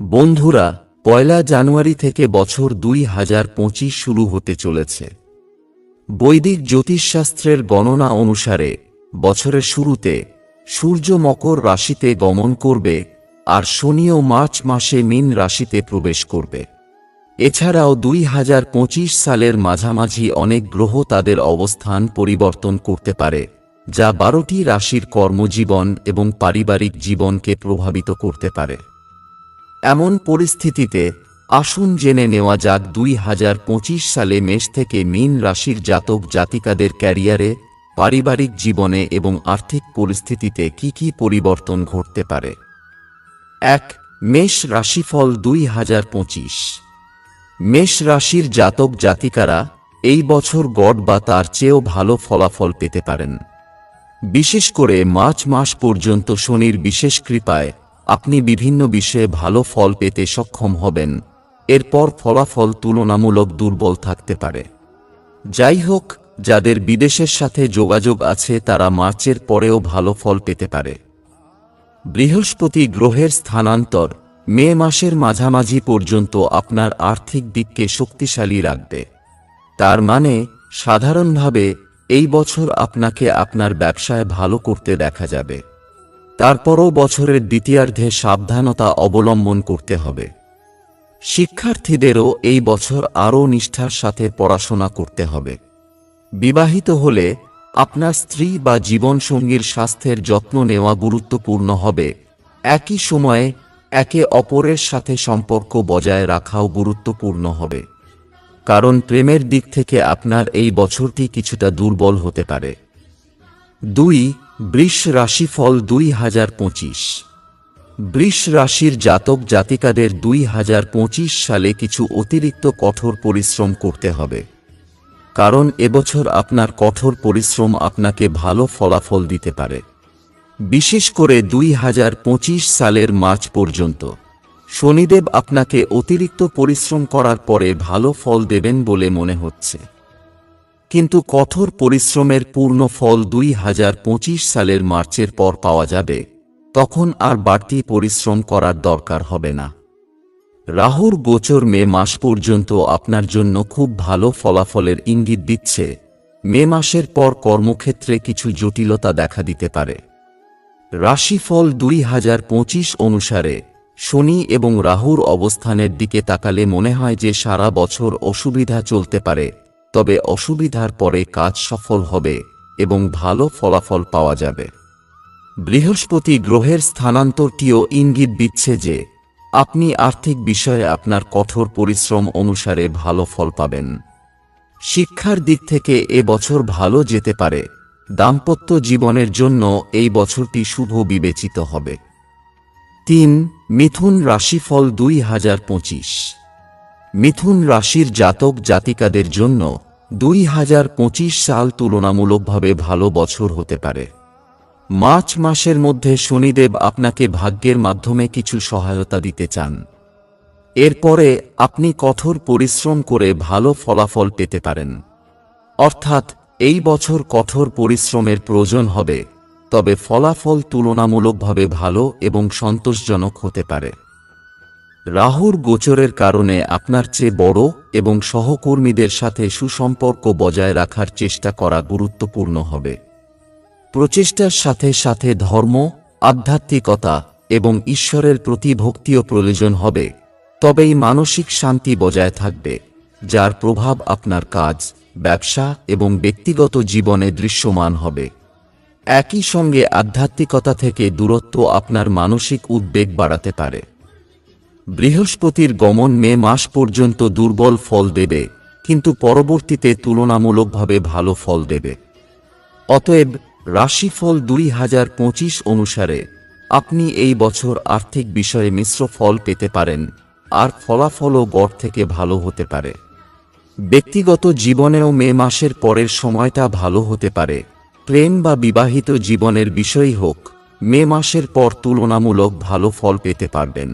বন্ধুরা, ১লা জানুয়ারি থেকে বছর ২০২৫ শুরু হতে চলেছে। বৈদিক জ্যোতিষশাস্ত্রের গণনা অনুসারে বছরের শুরুতে সূর্য মকর রাশিতে গমন করবে আর শনিও মার্চ মাসে মীন রাশিতে প্রবেশ করবে। এছাড়াও ২০২৫ সালের মাঝামাঝি অনেক গ্রহ তাদের অবস্থান পরিবর্তন করতে পারে, যা ১২টি রাশির কর্মজীবন এবং পারিবারিক জীবনকে প্রভাবিত করতে পারে। এমন পরিস্থিতিতে আসুন জেনে নেওয়া যাক ২০২৫ সালে মেষ থেকে মীন রাশির জাতক জাতিকাদের ক্যারিয়ারে, পারিবারিক জীবনে এবং আর্থিক পরিস্থিতিতে কি কি পরিবর্তন ঘটতে পারে। ১. মেষ রাশিফল ২০২৫। মেষ রাশির জাতক জাতিকারা এই বছর গড় বা তার চেয়েও ভালো ফলাফল পেতে পারেন। বিশেষ করে মার্চ মাস পর্যন্ত শনির বিশেষ কৃপায় আপনি বিভিন্ন বিষয়ে ভালো ফল পেতে সক্ষম হবেন। এরপর ফলাফল তুলনামূলক দুর্বল থাকতে পারে। যাই হোক, যাদের বিদেশের সাথে যোগাযোগ আছে তারা মার্চের পরেও ভালো ফল পেতে পারে। বৃহস্পতি গ্রহের স্থানান্তর মে মাসের মাঝামাঝি পর্যন্ত আপনার আর্থিক দিককে শক্তিশালী রাখবে। তার মানে সাধারণভাবে এই বছর আপনাকে আপনার ব্যবসায় ভালো করতে দেখা যাবে। তারপরও বছরের দ্বিতীয়ার্ধে সাবধানতা অবলম্বন করতে হবে। শিক্ষার্থীদেরও এই বছর আরও নিষ্ঠার সাথে পড়াশোনা করতে হবে। বিবাহিত হলে আপনার স্ত্রী বা জীবনসঙ্গীর স্বাস্থ্যের যত্ন নেওয়া গুরুত্বপূর্ণ হবে। একই সময়ে একে অপরের সাথে সম্পর্ক বজায় রাখাও গুরুত্বপূর্ণ হবে, কারণ প্রেমের দিক থেকে আপনার এই বছরটি কিছুটা দুর্বল হতে পারে। ২. বৃষ রাশিফল ২০২৫। বৃষ রাশির জাতক জাতিকাদের ২০২৫ সালে কিছু অতিরিক্ত কঠোর পরিশ্রম করতে হবে, কারণ এবছর আপনার কঠোর পরিশ্রম আপনাকে ভালো ফলাফল দিতে পারে। বিশেষ করে ২০২৫ সালের মার্চ পর্যন্ত শনিদেব আপনাকে অতিরিক্ত পরিশ্রম করার পরে ভালো ফল দেবেন বলে মনে হচ্ছে, কিন্তু কঠোর পরিশ্রমের পূর্ণ ফল ২০২৫ সালের মার্চের পর পাওয়া যাবে। তখন আর বাড়তি পরিশ্রম করার দরকার হবে না। রাহুর গোচর মে মাস পর্যন্ত আপনার জন্য খুব ভালো ফলাফলের ইঙ্গিত দিচ্ছে। মে মাসের পর কর্মক্ষেত্রে কিছু জটিলতা দেখা দিতে পারে। রাশিফল ২০২৫ অনুসারে শনি এবং রাহুর অবস্থানের দিকে তাকালে মনে হয় যে সারা বছর অসুবিধা চলতে পারে, তবে অসুবিধার পরে কাজ সফল হবে এবং ভালো ফলাফল পাওয়া যাবে। বৃহস্পতি গ্রহের স্থানান্তরটিও ইঙ্গিত দিচ্ছে যে আপনি আর্থিক বিষয়ে আপনার কঠোর পরিশ্রম অনুসারে ভালো ফল পাবেন। শিক্ষার দিক থেকে এ বছর ভালো যেতে পারে। দাম্পত্য জীবনের জন্য এই বছরটি শুভ বিবেচিত হবে। ৩. মিথুন রাশিফল ২০২৫। মিথুন রাশির জাতক জাতিকাদের জন্য ২০২৫ সাল তুলনামূলকভাবে ভালো বছর হতে পারে। মার্চ মাসের মধ্যে শনিদেব আপনাকে ভাগ্যের মাধ্যমে কিছু সহায়তা দিতে চান। এরপরে আপনি কঠোর পরিশ্রম করে ভালো ফলাফল পেতে পারেন। অর্থাৎ এই বছর কঠোর পরিশ্রমের প্রয়োজন হবে, তবে ফলাফল তুলনামূলকভাবে ভালো এবং সন্তোষজনক হতে পারে। রাহুর গোচরের কারণে আপনার চেয়ে বড় এবং সহকর্মীদের সাথে সুসম্পর্ক বজায় রাখার চেষ্টা করা গুরুত্বপূর্ণ হবে। প্রচেষ্টার সাথে সাথে ধর্ম, আধ্যাত্মিকতা এবং ঈশ্বরের প্রতি ভক্তিও প্রয়োজন হবে, তবেই মানসিক শান্তি বজায় থাকবে, যার প্রভাব আপনার কাজ, ব্যবসা এবং ব্যক্তিগত জীবনে দৃশ্যমান হবে। একই সঙ্গে আধ্যাত্মিকতা থেকে দূরত্ব আপনার মানসিক উদ্বেগ বাড়াতে পারে। বৃহস্পতির গমন মে মাস পর্যন্ত দুর্বল ফল দেবে, কিন্তু পরবর্তীতে তুলনামূলকভাবে ভালো ফল দেবে। অতএব রাশিফল ২০২৫ অনুসারে আপনি এই বছর আর্থিক বিষয়ে মিশ্র ফল পেতে পারেন, আর ফলাফলও গড় থেকে ভালো হতে পারে। ব্যক্তিগত জীবনেও মে মাসের পরের সময়টা ভালো হতে পারে। প্রেম বা বিবাহিত জীবনের বিষয়ই হোক, মে মাসের পর তুলনামূলক ভালো ফল পেতে পারবেন।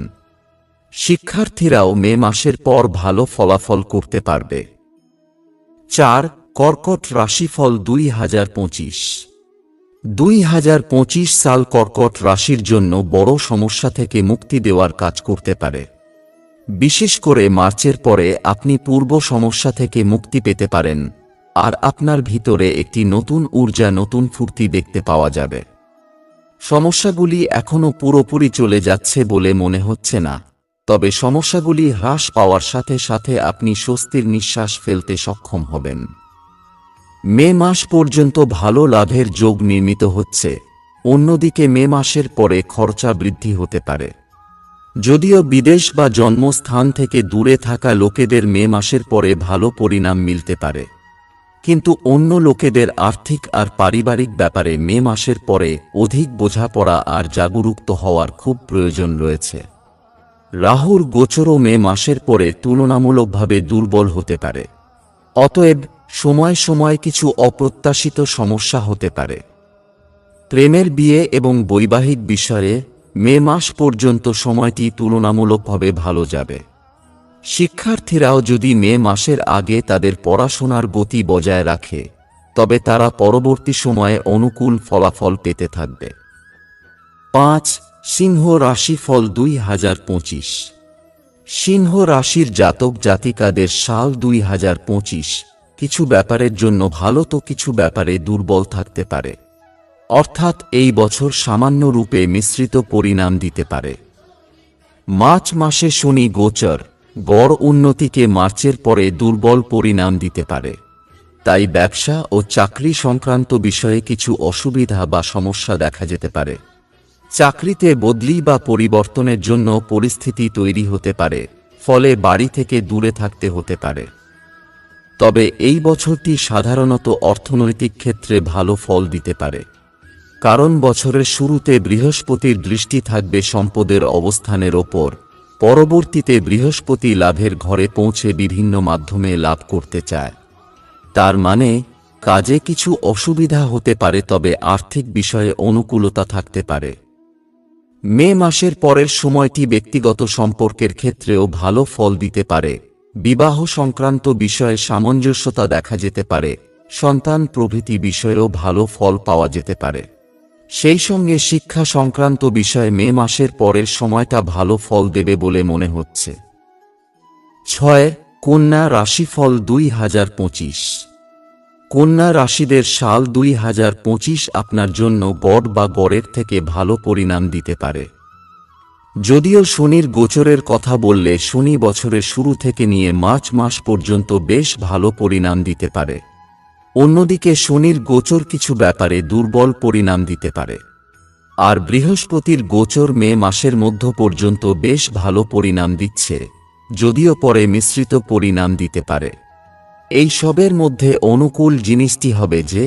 শিক্ষার্থীরাও মে মাসের পর ভালো ফলাফল করতে পারবে। ৪. কর্কট রাশিফল ২০২৫। ২০২৫ সাল কর্কট রাশির জন্য বড় সমস্যা থেকে মুক্তি দেওয়ার কাজ করতে পারে। বিশেষ করে মার্চের পরে আপনি পূর্ব সমস্যা থেকে মুক্তি পেতে পারেন, আর আপনার ভিতরে একটি নতুন ঊর্জা, নতুন ফুর্তি দেখতে পাওয়া যাবে। সমস্যাগুলি এখনও পুরোপুরি চলে যাচ্ছে বলে মনে হচ্ছে না, তবে সমস্যাগুলি হ্রাস পাওয়ার সাথে সাথে আপনি স্বস্তির নিঃশ্বাস ফেলতে সক্ষম হবেন। মে মাস পর্যন্ত ভালো লাভের যোগ নির্মিত হচ্ছে। অন্যদিকে মে মাসের পরে খরচা বৃদ্ধি হতে পারে। যদিও বিদেশ বা জন্মস্থান থেকে দূরে থাকা লোকেদের মে মাসের পরে ভালো পরিণাম মিলতে পারে, কিন্তু অন্য লোকেদের আর্থিক আর পারিবারিক ব্যাপারে মে মাসের পরে অধিক বোঝাপড়া আর জাগরুক হওয়ার খুব প্রয়োজন রয়েছে। রাহুর গোচরও মে মাসের পরে তুলনামূলকভাবে দুর্বল হতে পারে। অতএব সময় সময় কিছু অপ্রত্যাশিত সমস্যা হতে পারে। প্রেমের বিয়ে এবং বৈবাহিক বিষয়ে মে মাস পর্যন্ত সময়টি তুলনামূলকভাবে ভালো যাবে। শিক্ষার্থীরাও যদি মে মাসের আগে তাদের পড়াশোনার গতি বজায় রাখে, তবে তারা পরবর্তী সময়ে অনুকূল ফলাফল পেতে থাকবে। 5. সিংহ রাশিফল 2025। সিংহ রাশির জাতক জাতিকাদের সাল 2025 কিছু ব্যাপারের জন্য ভালো তো কিছু ব্যাপারে দুর্বল থাকতে পারে। অর্থাৎ এই বছর সামান্য রূপে মিশ্রিত পরিণাম দিতে পারে। মার্চ মাসে শনি গোচর গড় উন্নতিকে মার্চের পরে দুর্বল পরিণাম দিতে পারে। তাই ব্যবসা ও চাকরি সংক্রান্ত বিষয়ে কিছু অসুবিধা বা সমস্যা দেখা যেতে পারে। চাকরিতে বদলি বা পরিবর্তনের জন্য পরিস্থিতি তৈরি হতে পারে, ফলে বাড়ি থেকে দূরে থাকতে হতে পারে। তবে এই বছরটি সাধারণত অর্থনৈতিক ক্ষেত্রে ভালো ফল দিতে পারে, কারণ বছরের শুরুতে বৃহস্পতির দৃষ্টি থাকবে সম্পদের অবস্থানের ওপর। পরবর্তীতে বৃহস্পতি লাভের ঘরে পৌঁছে বিভিন্ন মাধ্যমে লাভ করতে চায়। তার মানে কাজে কিছু অসুবিধা হতে পারে, তবে আর্থিক বিষয়ে অনুকূলতা থাকতে পারে। মে মাসের পরের সময়টি ব্যক্তিগত সম্পর্কের ক্ষেত্রেও ভালো ফল দিতে পারে। বিবাহ সংক্রান্ত বিষয়ে সামঞ্জস্যতা দেখা যেতে পারে। সন্তান প্রভৃতি বিষয়েও ভালো ফল পাওয়া যেতে পারে। সেই সঙ্গে শিক্ষা সংক্রান্ত বিষয়ে মে মাসের পরের সময়টা ভালো ফল দেবে বলে মনে হচ্ছে। 6. কন্যা রাশিফল 2025। কন্যা রাশিদের সাল 2025 আপনার জন্য গড় বা গড়ের থেকে ভালো পরিণাম দিতে পারে। যদিও শনির গোচরের কথা বললে শনি বছরের শুরু থেকে নিয়ে মার্চ মাস পর্যন্ত বেশ ভালো পরিণাম দিতে পারে। অন্যদিকে শনির গোচর কিছু ব্যাপারে দুর্বল পরিণাম দিতে পারে, আর বৃহস্পতির গোচর মে মাসের মধ্য পর্যন্ত বেশ ভালো পরিণাম দিচ্ছে, যদিও পরে মিশ্রিত পরিণাম দিতে পারে। এই সবের মধ্যে অনুকূল জিনিসটি হবে যে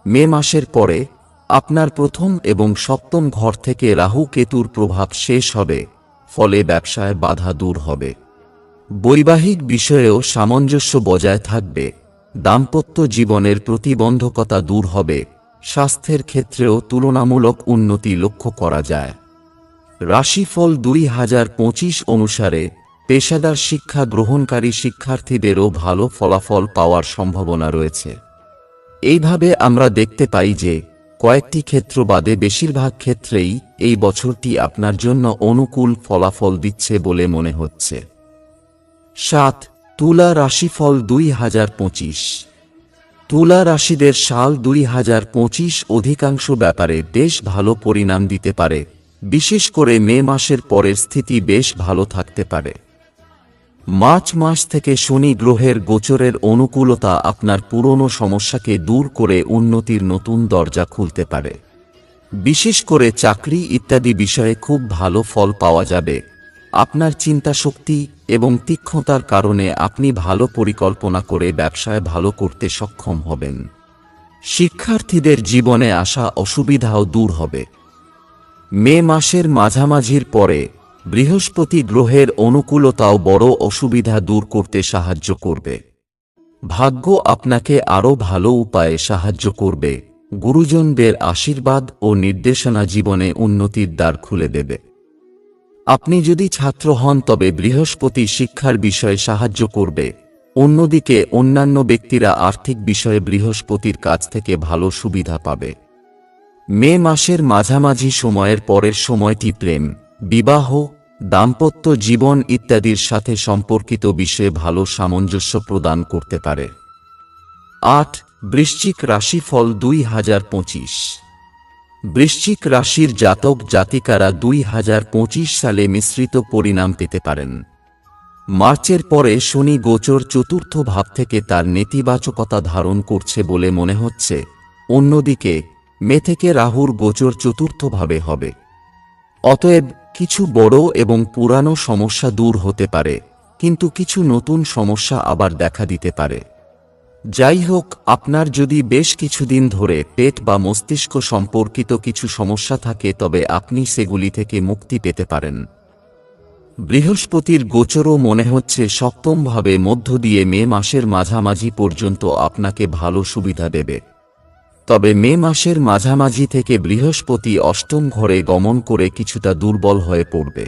মে মাসের পরে আপনার প্রথম এবং সপ্তম ঘর থেকে রাহু কেতুর প্রভাব শেষ হবে, ফলে ব্যবসায় বাধা দূর হবে। বৈবাহিক বিষয়েও সামঞ্জস্য বজায় থাকবে। দাম্পত্য জীবনের প্রতিবন্ধকতা দূর হবে। স্বাস্থ্যের ক্ষেত্রেও তুলনামূলক উন্নতি লক্ষ্য করা যায়। রাশিফল 2025 অনুসারে পেশাদার শিক্ষা গ্রহণকারী শিক্ষার্থীদেরও ভালো ফলাফল পাওয়ার সম্ভাবনা রয়েছে। এইভাবে আমরা দেখতে পাই যে কয়েকটি ক্ষেত্র বাদে বেশিরভাগ ক্ষেত্রেই এই বছরটি আপনার জন্য অনুকূল ফলাফল দিচ্ছে বলে মনে হচ্ছে। 7. তুলা রাশিফল 2025। তুলা রাশিদের সাল 2025 অধিকাংশ ব্যাপারে বেশ ভালো পরিণাম দিতে পারে। বিশেষ করে মে মাসের পরের স্থিতি বেশ ভালো থাকতে পারে। মার্চ মাস থেকে শনি গ্রহের গোচরের অনুকূলতা আপনার পুরনো সমস্যাকে দূর করে উন্নতির নতুন দরজা খুলতে পারে। বিশেষ করে চাকরি ইত্যাদি বিষয়ে খুব ভালো ফল পাওয়া যাবে। আপনার চিন্তাশক্তি এবং তীক্ষ্ণতার কারণে আপনি ভালো পরিকল্পনা করে ব্যবসায় ভালো করতে সক্ষম হবেন। শিক্ষার্থীদের জীবনে আসা অসুবিধাও দূর হবে। মে মাসের মাঝামাঝির পরে বৃহস্পতি গ্রহের অনুকূলতাও বড় অসুবিধা দূর করতে সাহায্য করবে। ভাগ্য আপনাকে আরও ভালো উপায়ে সাহায্য করবে। গুরুজনদের আশীর্বাদ ও নির্দেশনা জীবনে উন্নতির দ্বার খুলে দেবে। আপনি যদি ছাত্র হন তবে বৃহস্পতি শিক্ষার বিষয়ে সাহায্য করবে। অন্যদিকে অন্যান্য ব্যক্তিরা আর্থিক বিষয়ে বৃহস্পতির কাছ থেকে ভালো সুবিধা পাবে। মে মাসের মাঝামাঝি সময়ের পরের সময়টি প্রেম, বিবাহ, দাম্পত্য জীবন ইত্যাদির সাথে সম্পর্কিত বিষয়ে ভালো সামঞ্জস্য প্রদান করতে পারে। 8. বৃশ্চিক রাশিফল 2025। বৃশ্চিক রাশির জাতক জাতিকারা 2025 সালে মিশ্রিত পরিণাম পেতে পারেন। মার্চের পরে শনি গোচর চতুর্থ ভাব থেকে তার নেতিবাচকতা ধারণ করছে বলে মনে হচ্ছে। অন্যদিকে মে থেকে রাহুর গোচর চতুর্থভাবে হবে। অতএব কিছু বড় এবং পুরানো সমস্যা দূর হতে পারে, কিন্তু কিছু নতুন সমস্যা আবার দেখা দিতে পারে। যাই হোক, আপনার যদি বেশ কিছুদিন ধরে পেট বা মস্তিষ্ক সম্পর্কিত কিছু সমস্যা থাকে তবে আপনি সেগুলি থেকে মুক্তি পেতে পারেন। বৃহস্পতির গোচরও মনে হচ্ছে সপ্তমভাবে মধ্য দিয়ে মে মাসের মাঝামাঝি পর্যন্ত আপনাকে ভালো সুবিধা দেবে। তবে মে মাসের মাঝামাঝি থেকে বৃহস্পতি অষ্টম ঘরে গমন করে কিছুটা দুর্বল হয়ে পড়বে।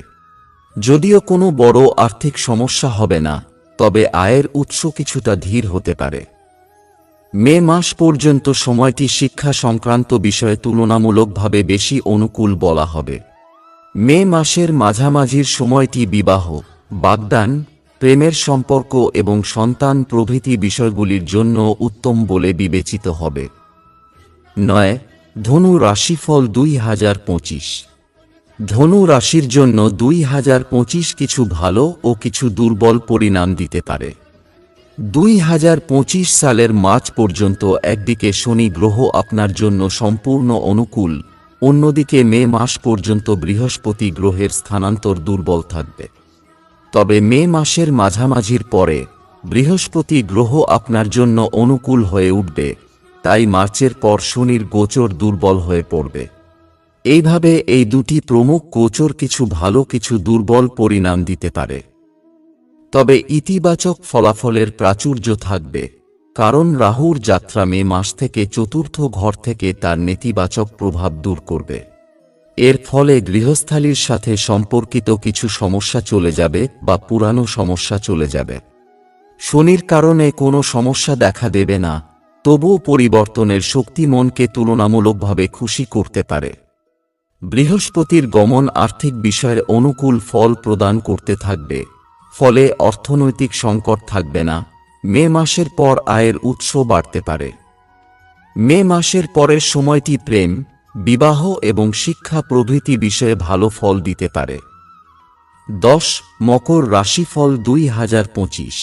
যদিও কোনো বড় আর্থিক সমস্যা হবে না, তবে আয়ের উৎস কিছুটা ধীর হতে পারে। মে মাস পর্যন্ত সময়টি শিক্ষা সংক্রান্ত বিষয়ে তুলনামূলকভাবে বেশি অনুকূল বলা হবে। মে মাসের মাঝামাঝির সময়টি বিবাহ, বাগদান, প্রেমের সম্পর্ক এবং সন্তান প্রভৃতি বিষয়গুলির জন্য উত্তম বলে বিবেচিত হবে। 9. ধনু রাশিফল 2025। ধনু রাশির জন্য 2025 কিছু ভালো ও কিছু দুর্বল পরিণাম দিতে পারে। 2025 সালের মার্চ পর্যন্ত একদিকে শনি গ্রহ আপনার জন্য সম্পূর্ণ অনুকূল, অন্যদিকে মে মাস পর্যন্ত বৃহস্পতি গ্রহের স্থানান্তর দুর্বল থাকবে। তবে মে মাসের মাঝামাঝির পরে বৃহস্পতি গ্রহ আপনার জন্য অনুকূল হয়ে উঠবে, তাই মার্চের পর শনির গোচর দুর্বল হয়ে পড়বে। এইভাবে এই দুটি প্রমুখ গোচর কিছু ভালো কিছু দুর্বল পরিণাম দিতে পারে। তবে ইতিবাচক ফলাফলের প্রাচুর্য থাকবে, কারণ রাহুর যাত্রা মে মাস থেকে চতুর্থ ঘর থেকে তার নেতিবাচক প্রভাব দূর করবে। এর ফলে গৃহস্থালির সাথে সম্পর্কিত কিছু সমস্যা চলে যাবে বা পুরানো সমস্যা চলে যাবে। শনির কারণে কোনো সমস্যা দেখা দেবে না, তবুও পরিবর্তনের শক্তি মনকে তুলনামূলকভাবে খুশি করতে পারে। বৃহস্পতির গমন আর্থিক বিষয়ের অনুকূল ফল প্রদান করতে থাকবে, ফলে অর্থনৈতিক সংকট থাকবে না। মে মাসের পর আয়ের উৎস বাড়তে পারে। মে মাসের পরের সময়টি প্রেম, বিবাহ এবং শিক্ষা প্রভৃতি বিষয়ে ভালো ফল দিতে পারে। 10. মকর রাশিফল 2025।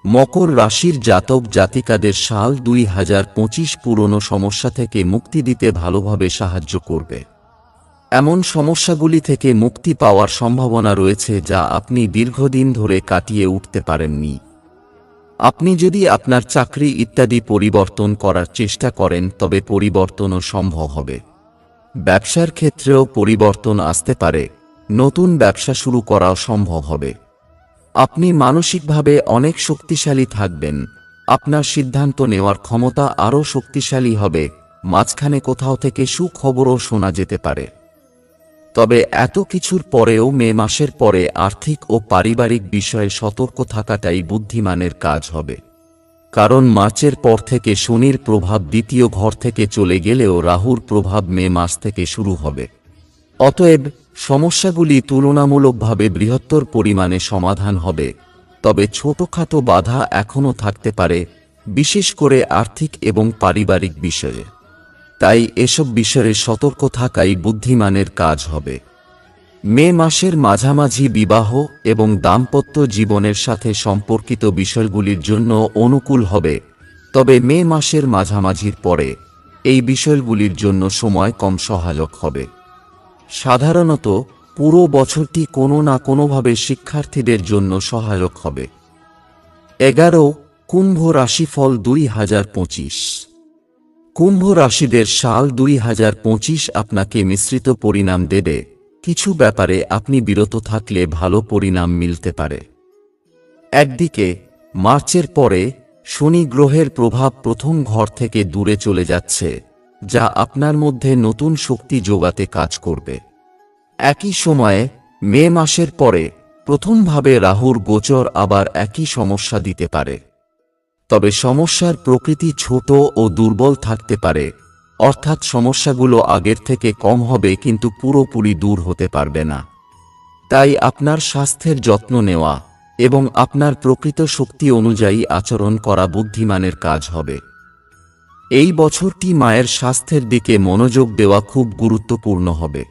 মকর রাশির জাতক জাতিকাদের সাল 2025 পুরনো সমস্যা থেকে মুক্তি দিতে ভালোভাবে সাহায্য করবে। এমন সমস্যাগুলি থেকে মুক্তি পাওয়ার সম্ভাবনা রয়েছে যা আপনি দীর্ঘদিন ধরে কাটিয়ে উঠতে পারেননি। আপনি যদি আপনার চাকরি ইত্যাদি পরিবর্তন করার চেষ্টা করেন তবে পরিবর্তনও সম্ভব হবে। ব্যবসার ক্ষেত্রেও পরিবর্তন আসতে পারে, নতুন ব্যবসা শুরু করাও সম্ভব হবে। আপনি মানসিকভাবে অনেক শক্তিশালী থাকবেন, আপনার সিদ্ধান্ত নেওয়ার ক্ষমতা আরও শক্তিশালী হবে। মাঝখানে কোথাও থেকে সুখবরও শোনা যেতে পারে। তবে এত কিছুর পরেও মে মাসের পরে আর্থিক ও পারিবারিক বিষয়ে সতর্ক থাকাটাই বুদ্ধিমানের কাজ হবে, কারণ মার্চের পর থেকে শনির প্রভাব দ্বিতীয় ঘর থেকে চলে গেলেও রাহুর প্রভাব মে মাস থেকে শুরু হবে। অতএব সমস্যাগুলি তুলনামূলকভাবে বৃহত্তর পরিমাণে সমাধান হবে, তবে ছোটখাটো বাধা এখনও থাকতে পারে, বিশেষ করে আর্থিক এবং পারিবারিক বিষয়ে। তাই এসব বিষয়ে সতর্ক থাকাই বুদ্ধিমানের কাজ হবে। মে মাসের মাঝামাঝি বিবাহ এবং দাম্পত্য জীবনের সাথে সম্পর্কিত বিষয়গুলির জন্য অনুকূল হবে, তবে মে মাসের মাঝামাঝির পরে এই বিষয়গুলির জন্য সময় কম সহায়ক হবে। সাধারণত পুরো বছরটি কোনো না কোনোভাবে শিক্ষার্থীদের জন্য সহায়ক হবে। 11. কুম্ভ রাশিফল 2025। কুম্ভ রাশিদের সাল 2025 আপনাকে মিশ্রিত পরিণাম দেবে। কিছু ব্যাপারে আপনি বিরত থাকলে ভালো পরিণাম মিলতে পারে। একদিকে মার্চের পরে শনি গ্রহের প্রভাব প্রথম ঘর থেকে দূরে চলে যাচ্ছে, যা আপনার মধ্যে নতুন শক্তি যোগাতে কাজ করবে। একই সময়ে মে মাসের পরে প্রথমভাবে রাহুর গোচর আবার একই সমস্যা দিতে পারে। তবে সমস্যার প্রকৃতি ছোট ও দুর্বল থাকতে পারে, অর্থাৎ সমস্যাগুলো আগের থেকে কম হবে কিন্তু পুরোপুরি দূর হতে পারবে না। তাই আপনার স্বাস্থ্যের যত্ন নেওয়া এবং আপনার প্রকৃত শক্তি অনুযায়ী আচরণ করা বুদ্ধিমানের কাজ হবে। এই বছরটি মায়ের স্বাস্থ্যের দিকে মনোযোগ দেওয়া খুব গুরুত্বপূর্ণ হবে।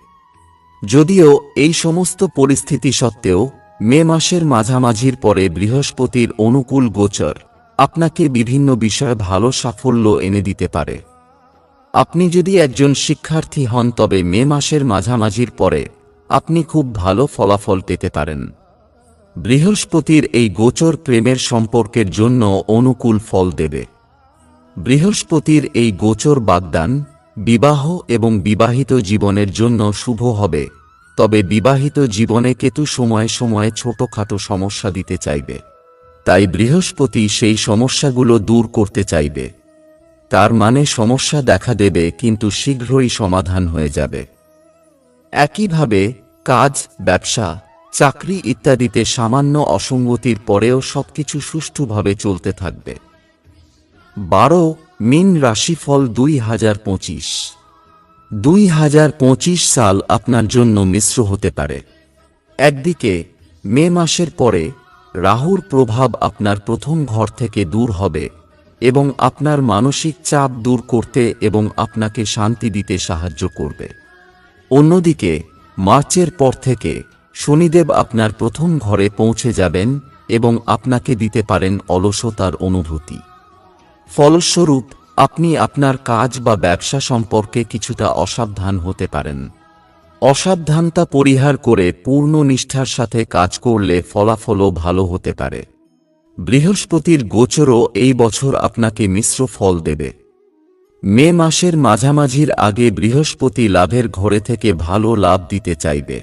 যদিও এই সমস্ত পরিস্থিতি সত্ত্বেও মে মাসের মাঝামাঝির পরে বৃহস্পতির অনুকূল গোচর আপনাকে বিভিন্ন বিষয়ে ভালো সাফল্য এনে দিতে পারে। আপনি যদি একজন শিক্ষার্থী হন তবে মে মাসের মাঝামাঝির পরে আপনি খুব ভালো ফলাফল পেতে পারেন। বৃহস্পতির এই গোচর প্রেমের সম্পর্কের জন্য অনুকূল ফল দেবে। বৃহস্পতির এই গোচর বাগদান, বিবাহ এবং বিবাহিত জীবনের জন্য শুভ হবে, তবে বিবাহিত জীবনে কেতু সময়ে সময়ে ছোটখাটো সমস্যা দিতে চাইবে। তাই বৃহস্পতি সেই সমস্যাগুলো দূর করতে চাইবে। তার মানে সমস্যা দেখা দেবে কিন্তু শীঘ্রই সমাধান হয়ে যাবে। একইভাবে কাজ, ব্যবসা, চাকরি ইত্যাদিতে সামান্য অসঙ্গতির পরেও সবকিছু সুষ্ঠুভাবে চলতে থাকবে। 12 মীন রাশিফল 2025। 2025 সাল আপনার জন্য মিশ্র হতে পারে। একদিকে মে মাসের পরে রাহুর প্রভাব আপনার প্রথম ঘর থেকে দূর হবে এবং আপনার মানসিক চাপ দূর করতে এবং আপনাকে শান্তি দিতে সাহায্য করবে। অন্যদিকে মার্চের পর থেকে শনিদেব আপনার প্রথম ঘরে পৌঁছে যাবেন এবং আপনাকে দিতে পারেন অলসতার অনুভূতি। ফলস্বরূপ আপনি আপনার কাজ বা ব্যবসা সম্পর্কে কিছুটা অসাবধান হতে পারেন। অসাবধানতা পরিহার করে পূর্ণ নিষ্ঠার সাথে কাজ করলে ফলাফলও ভালো হতে পারে। বৃহস্পতির গোচরও এই বছর আপনাকে মিশ্র ফল দেবে। মে মাসের মাঝামাঝির আগে বৃহস্পতি লাভের ঘরে থেকে ভালো লাভ দিতে চাইবে।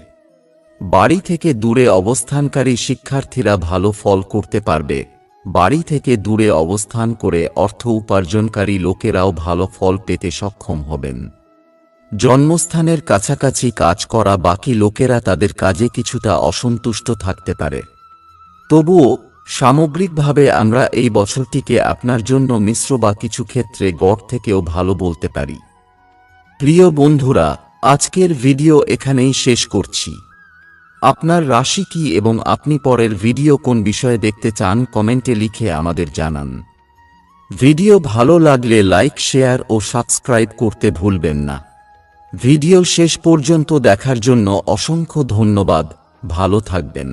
বাড়ি থেকে দূরে অবস্থানকারী শিক্ষার্থীরা ভালো ফল করতে পারবে। বাড়ি থেকে দূরে অবস্থান করে অর্থ উপার্জনকারী লোকেরাও ভালো ফল পেতে সক্ষম হবেন। জন্মস্থানের কাছাকাছি কাজ করা বাকি লোকেরা তাদের কাজে কিছুটা অসন্তুষ্ট থাকতে পারে। তবুও সামগ্রিকভাবে আমরা এই বছরটিকে আপনার জন্য মিশ্র বা কিছু ক্ষেত্রে গড় থেকেও ভালো বলতে পারি। প্রিয় বন্ধুরা, আজকের ভিডিও এখানেই শেষ করছি। আপনার রাশি কি এবং আপনি পরের ভিডিও কোন বিষয়ে দেখতে চান কমেন্টে লিখে আমাদের জানান। ভিডিও ভালো লাগলে লাইক, শেয়ার ও সাবস্ক্রাইব করতে ভুলবেন না। ভিডিও শেষ পর্যন্ত দেখার জন্য অসংখ্য ধন্যবাদ। ভালো থাকবেন।